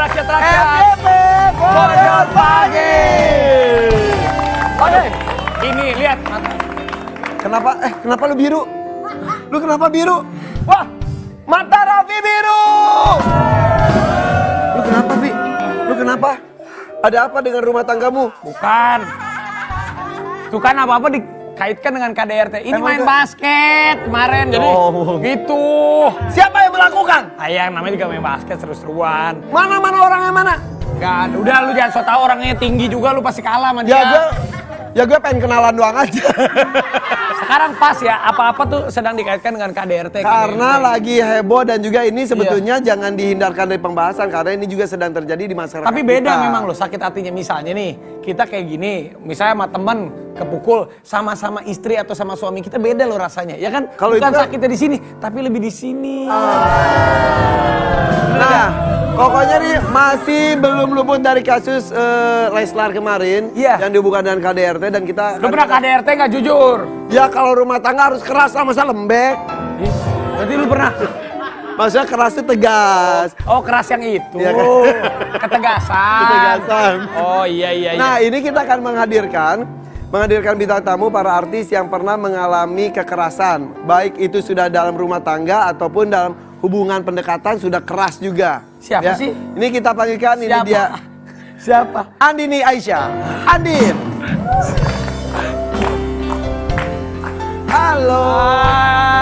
rakyat-rakyat. FYP Bocor Pagi. Oke, ini lihat mata. Kenapa lu biru? Lu kenapa biru? Wah, mata Raffi biru. Lu kenapa, Bi? Lu kenapa? Ada apa dengan rumah tanggamu? Bukan. Tuh kan apa-apa dikaitkan dengan KDRT. Ini Emang main ke- basket kemarin, jadi Oh. gitu. Siapa yang melakukan? Ayang namanya juga main basket seru-seruan. Mana orangnya mana? Gak, udah lu jangan so tau orangnya tinggi juga lu pasti kalah sama dia. Ya gue pengen kenalan doang aja. Sekarang pas ya, apa-apa tuh sedang dikaitkan dengan KDRT. Karena KDRT. lagi heboh dan juga ini sebetulnya jangan dihindarkan dari pembahasan karena ini juga sedang terjadi di masyarakat. Tapi beda kita. memang loh sakit hatinya. Misalnya nih, kita kayak gini, misalnya sama temen kepukul sama-sama istri atau sama suami kita beda loh rasanya. Ya kan? Kalau bukan itu kan- sakitnya di sini, tapi lebih di sini. Nah, pokoknya nih masih belum luput dari kasus Leslar kemarin Iya. yang dihubungkan dengan KDRT dan kita Lu pernah KDRT nggak jujur? Ya kalau rumah tangga harus keras lah, masa lembek. Ih, berarti lu pernah? Maksudnya keras itu tegas. Oh keras yang itu. Iya kan? Ketegasan. Ketegasan. Oh iya. Nah, ini kita akan menghadirkan bintang tamu para artis yang pernah mengalami kekerasan. Baik itu sudah dalam rumah tangga ataupun dalam hubungan pendekatan sudah keras juga. Siapa sih? Ini kita panggilkan, ini Siapa? dia. Siapa? Andini Aisyah. Andin. Halo.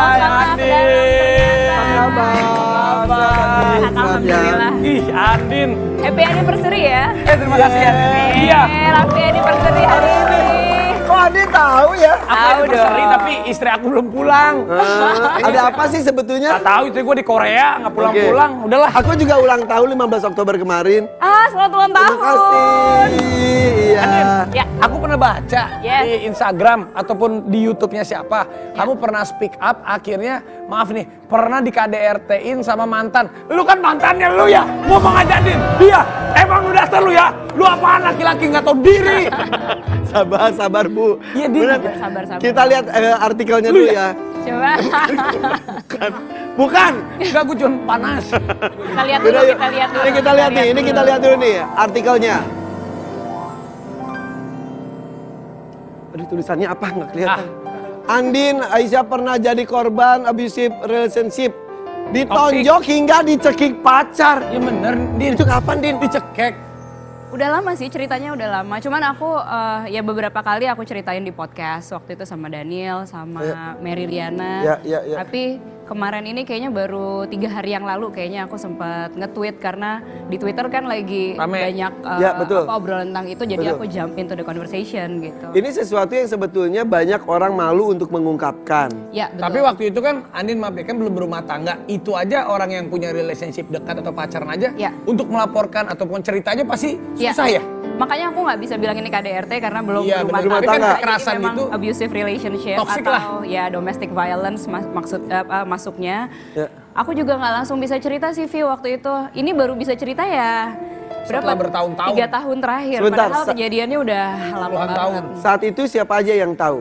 Hai Andin. Apa kabar? Alhamdulillah. Ih Andin. Happy anniversary ya. Terima kasih ya. Iya. Happy anniversary hari ini. Kok Andin tahu ya? Aku Tahu anniversary dong. tapi istri aku belum pulang. Ada apa sih sebetulnya? Gak tahu itu gue di Korea nggak pulang-pulang. Udahlah. Aku juga ulang tahun 15 Oktober kemarin. Selamat ulang tahun. Terima kasih. Iya. Andin, Ya. aku pernah baca Yes. di Instagram ataupun di YouTube-nya siapa. Kamu pernah speak up akhirnya, maaf nih, pernah di KDRT-in sama mantan. Lu kan mantannya lu ya, ngomong aja Din. Iya, emang lu dasar lu ya. Lu apaan laki-laki nggak tahu diri. Sabar Bu. Iya, Din. Bener. Sabar. Kita lihat artikelnya Lu dulu ya? ya. Coba. Bukan. Enggak, gue cuma panas. Kita lihat dulu, Udah, yuk. kita lihat dulu. Ini kita lihat nih, ini kita lihat dulu nih artikelnya. Aduh, tulisannya apa nggak kelihatan. Andin Aisyah pernah jadi korban abusive relationship. Ditonjok hingga dicekik pacar. Ya bener, Din. Itu kapan, Din? Dicekek. Udah lama sih, ceritanya udah lama. Cuman aku ya beberapa kali aku ceritain di podcast. Waktu itu sama Daniel, sama Mary Riana. Ya. Tapi kemarin ini kayaknya baru 3 hari yang lalu kayaknya aku sempat nge-tweet karena di Twitter kan lagi Rame. banyak Ya, betul. obrolan tentang itu. Jadi Betul. aku jump into the conversation gitu. Ini sesuatu yang sebetulnya banyak orang malu untuk mengungkapkan. Ya, betul. Tapi waktu itu kan Andin maaf ya, kan belum berumah tangga. Itu aja orang yang punya relationship dekat atau pacaran aja. Ya. Untuk melaporkan ataupun cerita aja pasti Ya. susah ya. Makanya aku nggak bisa bilang ini KDRT karena belum Iya, berumah bener. Rumah tangga. tangga. Jadi Kekerasan memang itu abusive relationship toxic atau ya domestic violence masuknya. Ya. Aku juga nggak langsung bisa cerita sih Vi waktu itu. Ini baru bisa cerita ya. Setelah bertahun-tahun. 3 tahun terakhir. Sebentar, Padahal kejadiannya udah lama Puluhan banget. tahun. Saat itu siapa aja yang tahu?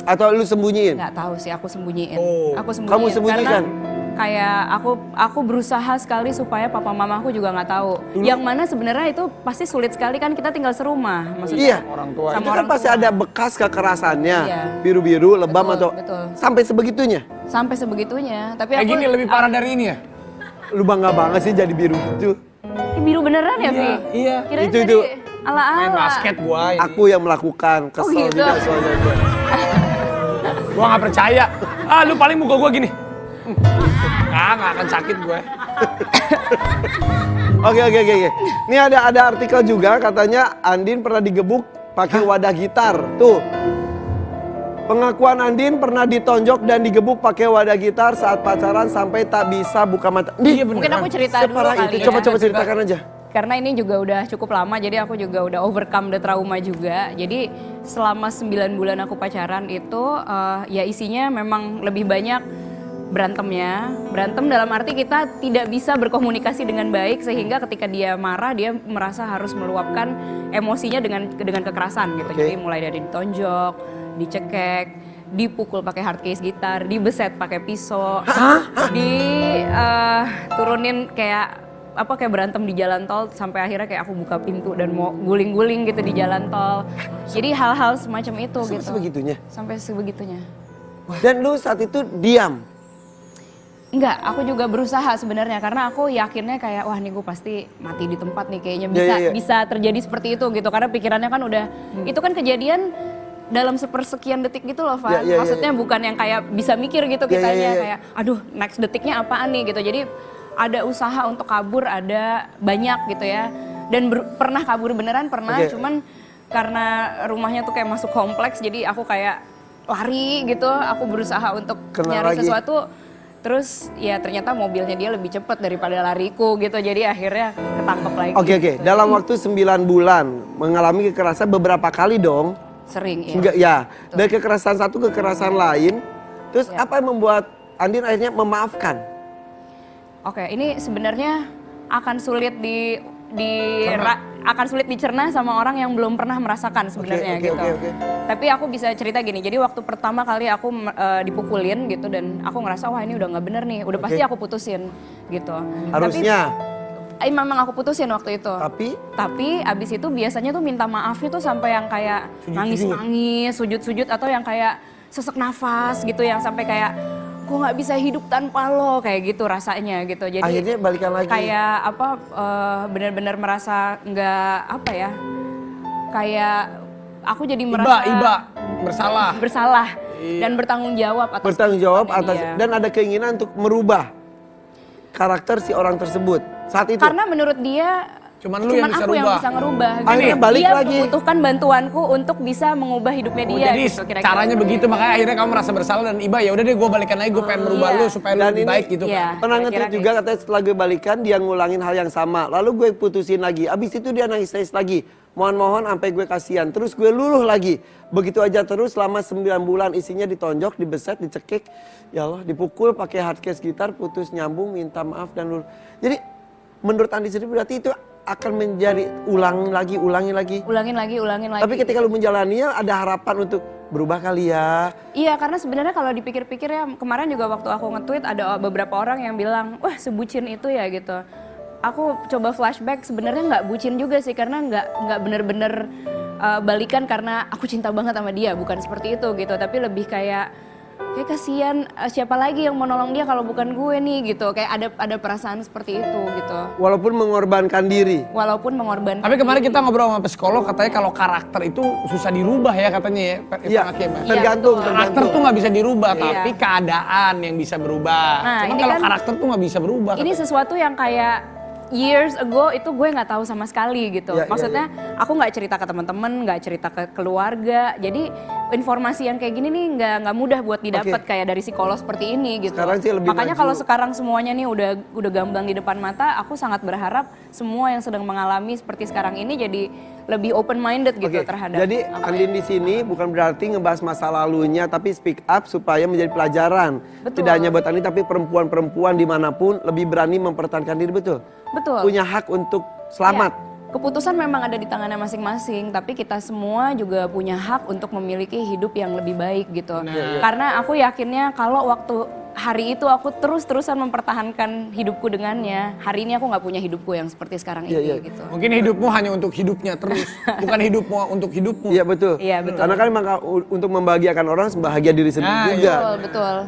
Atau lu sembunyiin? Nggak tahu sih, aku sembunyiin. Oh. Aku sembunyiin. Kamu sembunyikan? Karena kayak aku berusaha sekali supaya papa mamaku juga nggak tahu. Yang mana sebenarnya itu pasti sulit sekali kan kita tinggal serumah. Maksudnya Iya. Orang tua. Sama Itu kan orang pasti tua. ada bekas kekerasannya. Iya. Biru-biru, lebam Betul, atau betul. sampai sebegitunya. Sampai sebegitunya. Tapi Kayak aku gini lebih parah dari ini ya? Lu bangga banget sih jadi biru gitu. Ih, biru beneran ya, Vi? Iya. Kirain Itu- tadi itu. ala-ala. Main basket gua ini. Aku yang melakukan, kesel gitu? juga soalnya gua. Gua gak percaya. Lu paling muka gua gini. Gak akan sakit gue. Oke. Ini ada artikel juga katanya Andin pernah digebuk pakai wadah gitar. Tuh. Pengakuan Andin pernah ditonjok dan digebuk pakai wadah gitar saat pacaran sampai tak bisa buka mata. Iya, Mungkin aku cerita dulu Separah kali itu. ya. Coba ceritakan aja. Karena ini juga udah cukup lama, jadi aku juga udah overcome the trauma juga. Jadi selama 9 bulan aku pacaran itu ya isinya memang lebih banyak berantemnya. Berantem dalam arti kita tidak bisa berkomunikasi dengan baik sehingga ketika dia marah dia merasa harus meluapkan emosinya dengan kekerasan gitu. Oke. Jadi mulai dari ditonjok, dicekek, dipukul pakai hard case gitar, dibeset pakai pisau, diturunin kayak kayak berantem di jalan tol sampai akhirnya kayak aku buka pintu dan mau guling-guling gitu di jalan tol. Jadi hal-hal semacam itu gitu. Sebegitunya. Sampai sebegitunya. Dan lu saat itu diam. Enggak, aku juga berusaha sebenarnya karena aku yakinnya kayak wah nih gue pasti mati di tempat nih kayaknya bisa terjadi seperti itu gitu karena pikirannya kan udah itu kan kejadian dalam sepersekian detik gitu loh Van. Maksudnya bukan yang kayak bisa mikir gitu kitanya kayak aduh next detiknya apaan nih gitu. Jadi ada usaha untuk kabur ada banyak gitu ya. Dan pernah kabur beneran pernah cuman karena rumahnya tuh kayak masuk kompleks jadi aku kayak lari gitu. Aku berusaha untuk nyari sesuatu. Terus ya ternyata mobilnya dia lebih cepat daripada lariku gitu. Jadi akhirnya ketangkep lagi. Oke. Dalam waktu 9 bulan mengalami kekerasan beberapa kali dong. Sering ya. Enggak ya. Dari kekerasan satu ke kekerasan lain. Terus apa yang membuat Andin akhirnya memaafkan? Oke, ini sebenarnya akan sulit akan sulit dicerna sama orang yang belum pernah merasakan sebenarnya gitu. Tapi aku bisa cerita gini. Jadi waktu pertama kali aku dipukulin gitu dan aku ngerasa wah ini udah nggak bener nih. Udah pasti aku putusin gitu. Harusnya. Tapi memang aku putusin waktu itu. Tapi abis itu biasanya tuh minta maafnya tuh sampai yang kayak nangis-nangis, sujud-sujud atau yang kayak sesek nafas gitu yang sampai kayak gue nggak bisa hidup tanpa lo kayak gitu rasanya gitu. Jadi akhirnya balikan lagi. Kayak benar-benar merasa nggak kayak aku jadi merasa bersalah dan bertanggung jawab atas dan ada keinginan untuk merubah karakter si orang tersebut saat itu. Karena menurut dia Cuman aku yang bisa ngerubah. Akhirnya balik dia lagi. membutuhkan bantuanku untuk bisa mengubah hidupnya dia. Jadi gitu, kira-kira. caranya begitu makanya akhirnya kamu merasa bersalah dan Iba ya udah deh gue balikan lagi gue pengen merubah lu supaya lu lebih baik gitu kan. Pernah nge-tweet juga katanya setelah gue balikan dia ngulangin hal yang sama. Lalu gue putusin lagi. Abis itu dia nangis-nangis lagi. Mohon-mohon sampai gue kasihan. Terus gue luluh lagi. Begitu aja terus selama 9 bulan isinya ditonjok, dibeset, dicekik. Ya Allah dipukul pakai hardcase gitar, putus nyambung, minta maaf dan luluh. Jadi menurut Andi sendiri berarti itu akan menjadi ulangin lagi. Tapi ketika lu menjalaninya ada harapan untuk berubah kali ya. Iya, karena sebenarnya kalau dipikir-pikir ya kemarin juga waktu aku nge-tweet ada beberapa orang yang bilang, wah sebucin itu ya gitu. Aku coba flashback sebenarnya nggak bucin juga sih karena nggak bener-bener balikan karena aku cinta banget sama dia, bukan seperti itu gitu. Tapi lebih kayak kasihan siapa lagi yang mau nolong dia kalau bukan gue nih gitu. Kayak ada perasaan seperti itu gitu. Walaupun mengorbankan diri. Tapi kemarin kita ngobrol sama psikolog katanya kalau karakter itu susah dirubah ya katanya ya. Iya, tergantung. Karakter tuh nggak bisa dirubah tapi keadaan yang bisa berubah. Nah, Cuma kalau karakter tuh nggak bisa berubah. Ini sesuatu yang kayak years ago itu gue nggak tahu sama sekali gitu. Maksudnya aku nggak cerita ke teman-teman, nggak cerita ke keluarga. Jadi informasi yang kayak gini nih nggak mudah buat didapat kayak dari psikolog seperti ini gitu. Makanya kalau sekarang semuanya nih udah gamblang di depan mata, aku sangat berharap semua yang sedang mengalami seperti sekarang ini jadi lebih open minded gitu terhadap. Jadi Andin di sini bukan berarti ngebahas masa lalunya, tapi speak up supaya menjadi pelajaran. Betul. Tidak hanya buat Andin, tapi perempuan-perempuan dimanapun lebih berani mempertahankan diri, betul. Punya hak untuk selamat. Keputusan memang ada di tangannya masing-masing, tapi kita semua juga punya hak untuk memiliki hidup yang lebih baik gitu. Karena aku yakinnya kalau waktu hari itu aku terus-terusan mempertahankan hidupku dengannya, hari ini aku nggak punya hidupku yang seperti sekarang ini gitu. Mungkin hidupmu hanya untuk hidupnya terus, bukan hidupmu untuk hidupmu. Iya betul. Iya betul. Karena kan untuk membahagiakan orang, bahagia diri sendiri juga. Betul.